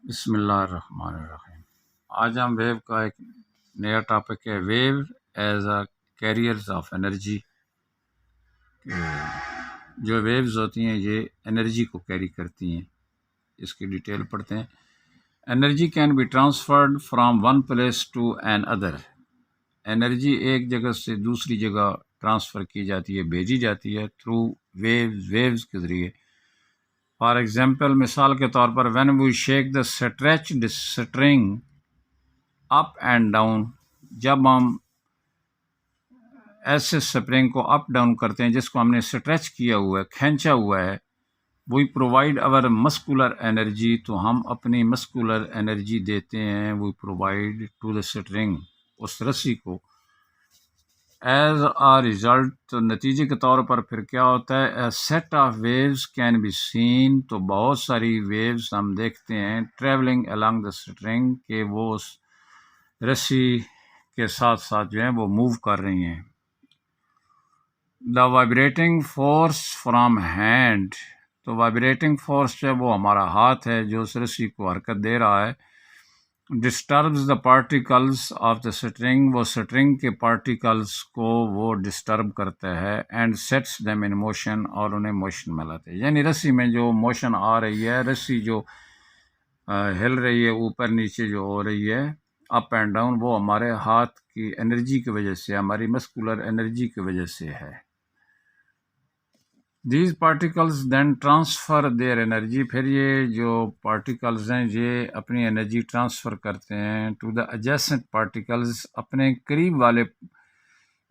بسم اللہ الرحمن الرحیم۔ آج ہم ویو کا ایک نیا ٹاپک ہے، wave as a carriers of energy. جو ویوز ہوتی ہیں یہ انرجی کو کیری کرتی ہیں۔ اس کی ڈیٹیل پڑھتے ہیں۔ Energy can be transferred from one place to another. Energy ایک جگہ سے دوسری جگہ ٹرانسفر کی جاتی ہے، بھیجی جاتی ہے تھرو ویوز کے ذریعے۔ فار ایگزامپل، مثال کے طور پر when we shake the stretched string up and down, جب ہم ایسے اسپرنگ کو اپ ڈاؤن کرتے ہیں جس کو ہم نے اسٹریچ کیا ہوا ہے، کھینچا ہوا ہے، we provide our muscular energy, تو ہم اپنی مسکولر انرجی دیتے ہیں، we provide to the string, اس رسی کو۔ ایز آ ریزلٹ، تو نتیجے کے طور پر پھر کیا ہوتا ہے، a set of waves can be seen, تو بہت ساری ویوز ہم دیکھتے ہیں ٹریولنگ along دا اسٹرنگ، کہ وہ اس رسی کے ساتھ ساتھ جو ہیں وہ موو کر رہی ہیں۔ دا وائبریٹنگ فورس فرام ہینڈ، تو وائبریٹنگ فورس جو ہے وہ ہمارا ہاتھ ہے جو اس رسی کو حرکت دے رہا ہے۔ Disturbs the particles of the string, وہ اسٹرنگ کے پارٹیکلز کو وہ ڈسٹرب کرتا ہے، and sets them in motion, اور انہیں موشن میں لاتے ہیں۔ یعنی رسی میں جو موشن آ رہی ہے، رسی جو ہل رہی ہے، اوپر نیچے جو ہو رہی ہے، اپ اینڈ ڈاؤن، وہ ہمارے ہاتھ کی انرجی کی وجہ سے، ہماری مسکولر انرجی کی وجہ سے ہے۔ These particles then transfer their energy, پھر یہ جو پارٹیکلز ہیں یہ اپنی انرجی ٹرانسفر کرتے ہیں ٹو دا ایڈجسنٹ پارٹیکلز، اپنے قریب والے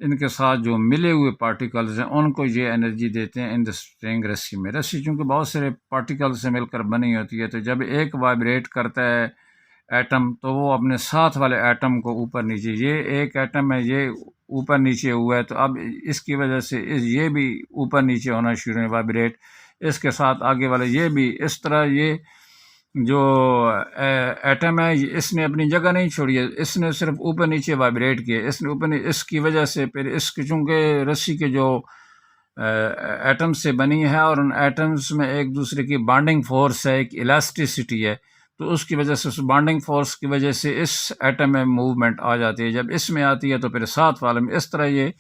ان کے ساتھ جو ملے ہوئے پارٹیکلز ہیں ان کو یہ انرجی دیتے ہیں ان دا اسٹرنگ، رسی میں۔ رسی چونکہ بہت سارے پارٹیکل سے مل کر بنی ہوتی ہے، تو جب ایک وائبریٹ کرتا ہے ایٹم، تو وہ اپنے ساتھ والے ایٹم کو اوپر نیچے، یہ ایک ایٹم ہے، یہ اوپر نیچے ہوا ہے، تو اب اس کی وجہ سے یہ بھی اوپر نیچے ہونا شروع ہے، وائبریٹ، اس کے ساتھ آگے والے یہ بھی، اس طرح یہ جو ایٹم ہے اس نے اپنی جگہ نہیں چھوڑی ہے، اس نے صرف اوپر نیچے وائبریٹ کیا، اس نے اوپر اس کی وجہ سے پھر اس کے، چونکہ رسی کے جو ایٹم سے بنی ہے اور ان ایٹمز میں ایک دوسرے کی بانڈنگ فورس ہے، ایک الاسٹیسٹی ہے، تو اس کی وجہ سے، اس بانڈنگ فورس کی وجہ سے اس ایٹم میں موومنٹ آ جاتی ہے، جب اس میں آتی ہے تو پھر ساتھ والے میں، اس طرح یہ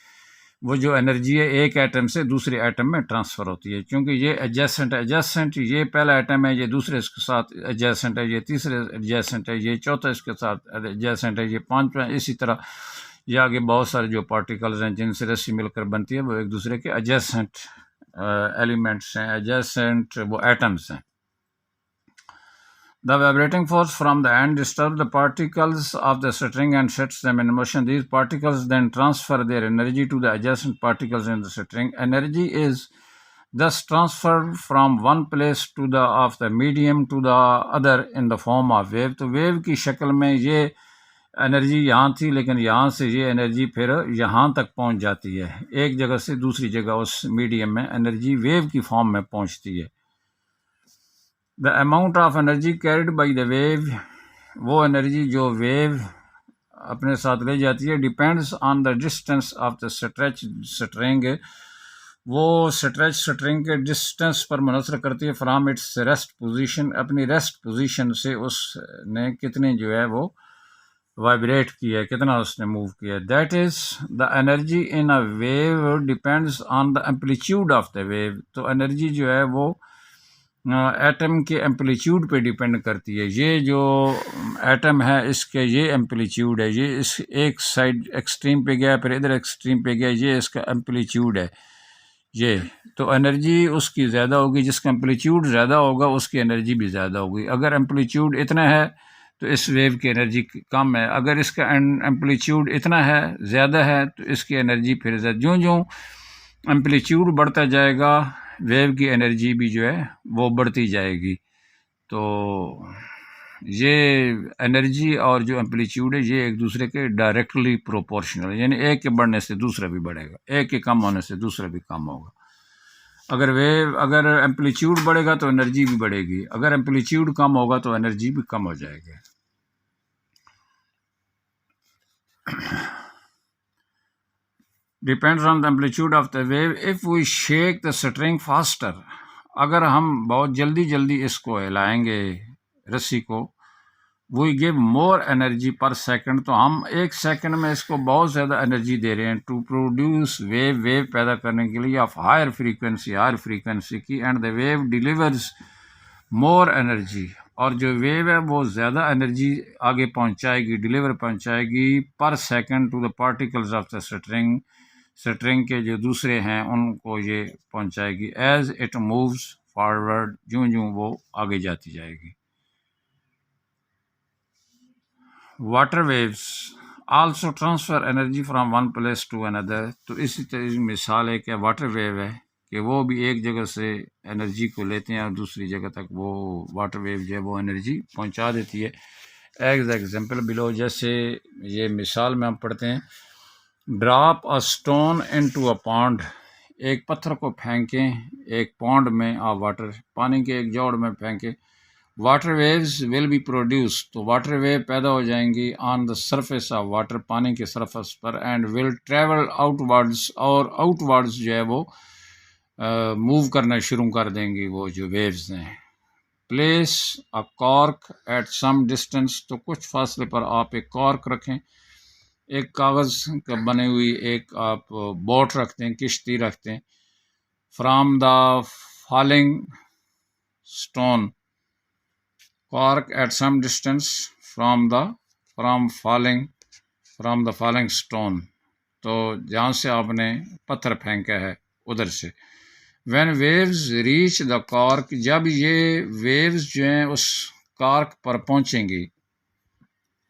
وہ جو انرجی ہے ایک ایٹم سے دوسرے ایٹم میں ٹرانسفر ہوتی ہے، کیونکہ یہ ایڈجسنٹ، یہ پہلا ایٹم ہے، یہ دوسرے اس کے ساتھ ایڈجسنٹ ہے، یہ تیسرے ایڈجسنٹ ہے، یہ چوتھا اس کے ساتھ ایڈجسنٹ ہے، یہ پانچواں، اسی طرح یہ آگے بہت سارے جو پارٹیکلز ہیں جن سے رسی مل کر بنتی ہے وہ ایک دوسرے کے ایڈجسنٹ ایلیمنٹس ہیں، ایڈجسنٹ وہ ایٹمز ہیں۔ The vibrating force from the end disturbs the particles of the string and sets them in motion. These particles then transfer their energy to the adjacent particles in the string. Energy is thus transferred from one place to the of the medium to the other in the form of wave. تو wave کی شکل میں یہ energy یہاں تھی، لیکن یہاں سے یہ انرجی پھر یہاں تک پہنچ جاتی ہے، ایک جگہ سے دوسری جگہ اس میڈیم میں انرجی ویو کی فارم میں پہنچتی ہے۔ The amount of energy carried by the wave، وہ انرجی جو ویو اپنے ساتھ لے جاتی ہے، depends on the distance of the stretched string، وہ اسٹریچ اسٹرنگ کے ڈسٹینس پر منحصر کرتی ہے، فرام اٹس ریسٹ پوزیشن، اپنی ریسٹ پوزیشن سے اس نے کتنے جو ہے وہ وائبریٹ کیا ہے، کتنا اس نے موو کیا ہے۔ That is the energy in a wave depends on the amplitude of the wave, تو انرجی جو ہے وہ ایٹم کے ایمپلیٹیوڈ پہ ڈیپینڈ کرتی ہے۔ یہ جو ایٹم ہے اس کے یہ ایمپلیٹیوڈ ہے، یہ اس ایک سائڈ ایکسٹریم پہ گیا، پھر ادھر ایکسٹریم پہ گیا، یہ اس کا ایمپلیٹیوڈ ہے یہ، تو انرجی اس کی زیادہ ہوگی، جس کا ایمپلیٹیوڈ زیادہ ہوگا اس کی انرجی بھی زیادہ ہوگی۔ اگر ایمپلیٹیوڈ اتنا ہے تو اس ویو کی انرجی کم ہے، اگر اس کا ایمپلیٹیوڈ اتنا ہے زیادہ ہے تو اس کی انرجی پھر زیادہ، جو ایمپلیٹیوڈ بڑھتا جائے گا ویو کی انرجی بھی جو ہے وہ بڑھتی جائے گی۔ تو یہ انرجی اور جو ایمپلیٹیوڈ ہے یہ ایک دوسرے کے ڈائریکٹلی پروپورشنل ہے، یعنی ایک کے بڑھنے سے دوسرا بھی بڑھے گا، ایک کے کم ہونے سے دوسرا بھی کم ہوگا۔ اگر ایمپلیٹیوڈ بڑھے گا تو انرجی بھی بڑھے گی، اگر ایمپلیٹیوڈ کم ہوگا تو انرجی بھی کم ہو جائے گی۔ Depends on the amplitude of the wave. If we shake the string faster، اگر ہم بہت جلدی اس کو ہلائیں گے رسی کو، we give more energy per second, تو ہم ایک سیکنڈ میں اس کو بہت زیادہ انرجی دے رہے ہیں ٹو پروڈیوس ویو پیدا کرنے کے لیے آف ہائر فریکوینسی کی، and the wave delivers more energy, اور جو ویو ہے وہ زیادہ انرجی آگے پہنچائے گی، پہنچائے گی per second to the particles of the string کے جو دوسرے ہیں ان کو یہ پہنچائے گی ایز اٹ مووز فارورڈ، جوں وہ آگے جاتی جائے گی۔ Water waves also transfer energy from one place to another, تو اسی طرح مثال ہے کہ واٹر ویو ہے کہ وہ بھی ایک جگہ سے انرجی کو لیتے ہیں اور دوسری جگہ تک وہ واٹر ویو جو ہے وہ انرجی پہنچا دیتی ہے۔ ایز ایگزامپل بلو، جیسے یہ مثال میں ہم پڑھتے ہیں، ڈراپ اے اسٹون انٹو اے پانڈ، ایک پتھر کو پھینکیں ایک پونڈ میں آف واٹر، پانی کے ایک جوڑ میں پھینکیں، water waves will be produce, تو واٹر ویو پیدا ہو جائیں گی on the surface of water, پانی کے سرفیس پر، and will travel outwards, اور آؤٹ ورڈز جو ہے وہ موو کرنا شروع کر دیں گی وہ جو ویوز ہیں۔ Place a cork at some distance, تو کچھ فاصلے پر آپ ایک کارک رکھیں، ایک کاغذ کا بنے ہوئی ایک آپ بوٹ رکھتے ہیں، کشتی رکھتے ہیں، from the falling stone, cork at some distance from the falling stone, تو جہاں سے آپ نے پتھر پھینکا ہے ادھر سے۔ وین ویوز ریچ دا کارک، جب یہ ویوز جو ہیں اس کارک پر پہنچیں گی،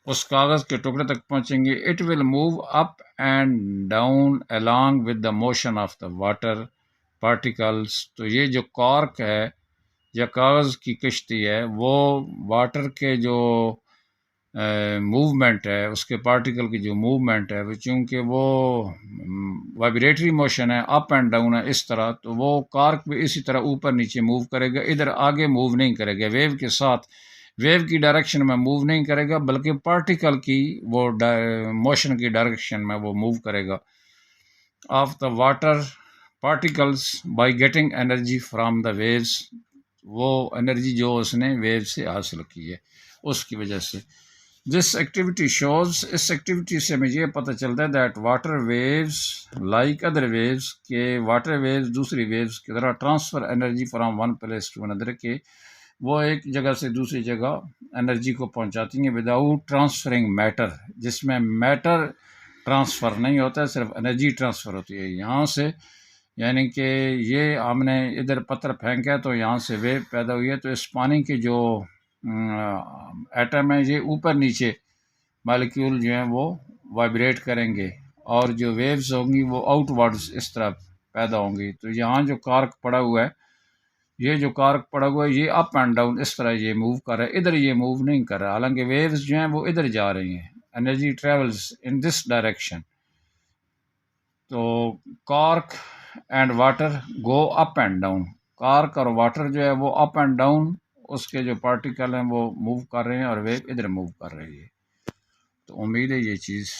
اس کاغذ کے ٹکڑے تک پہنچیں گے، it will move up and down along with the motion of the water particles، تو یہ جو کارک ہے یا کاغذ کی کشتی ہے وہ واٹر کے جو موومنٹ ہے، اس کے پارٹیکل کی جو موومنٹ ہے، وہ چونکہ وہ وائبریٹری موشن ہے، اپ اینڈ ڈاؤن ہے اس طرح، تو وہ کارک بھی اسی طرح اوپر نیچے موو کرے گا، ادھر آگے موو نہیں کرے گا، ویو کے ساتھ ویو کی ڈائریکشن میں موو نہیں کرے گا، بلکہ پارٹیکل کی وہ موشن کی ڈائریکشن میں وہ موو کرے گا of the water particles by getting energy from the waves, وہ انرجی جو اس نے ویو سے حاصل کی ہے اس کی وجہ سے۔ دس ایکٹیویٹی شوز، اس ایکٹیویٹی سے ہمیں یہ پتہ چلتا ہے that water waves like other waves, کہ واٹر ویوز دوسری ویوز کی طرح transfer energy from one place to another, کہ وہ ایک جگہ سے دوسری جگہ انرجی کو پہنچاتی ہیں وداؤٹ ٹرانسفرنگ میٹر، جس میں میٹر ٹرانسفر نہیں ہوتا ہے، صرف انرجی ٹرانسفر ہوتی ہے یہاں سے، یعنی کہ یہ ہم نے ادھر پتھر پھینکا تو یہاں سے ویو پیدا ہوئی ہے، تو اس پانی کے جو ایٹم ہے یہ اوپر نیچے مالیکیول جو ہیں وہ وائبریٹ کریں گے، اور جو ویوز ہوں گی وہ آؤٹ ورڈز اس طرح پیدا ہوں گی، تو یہاں جو کارک پڑا ہوا ہے، یہ جو کارک پڑا ہوا ہے یہ اپ اینڈ ڈاؤن اس طرح یہ موو کر رہا ہے، ادھر یہ موو نہیں کر رہا، حالانکہ ویوز جو ہیں وہ ادھر جا رہی ہیں، energy travels in this direction, تو cork and water go up and down, cork اور واٹر جو ہے وہ اپ اینڈ ڈاؤن اس کے جو پارٹیکل ہیں وہ موو کر رہے ہیں اور ویو ادھر موو کر رہی ہے۔ تو امید ہے یہ چیز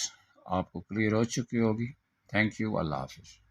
آپ کو کلیئر ہو چکی ہوگی۔ تھینک یو، اللہ حافظ۔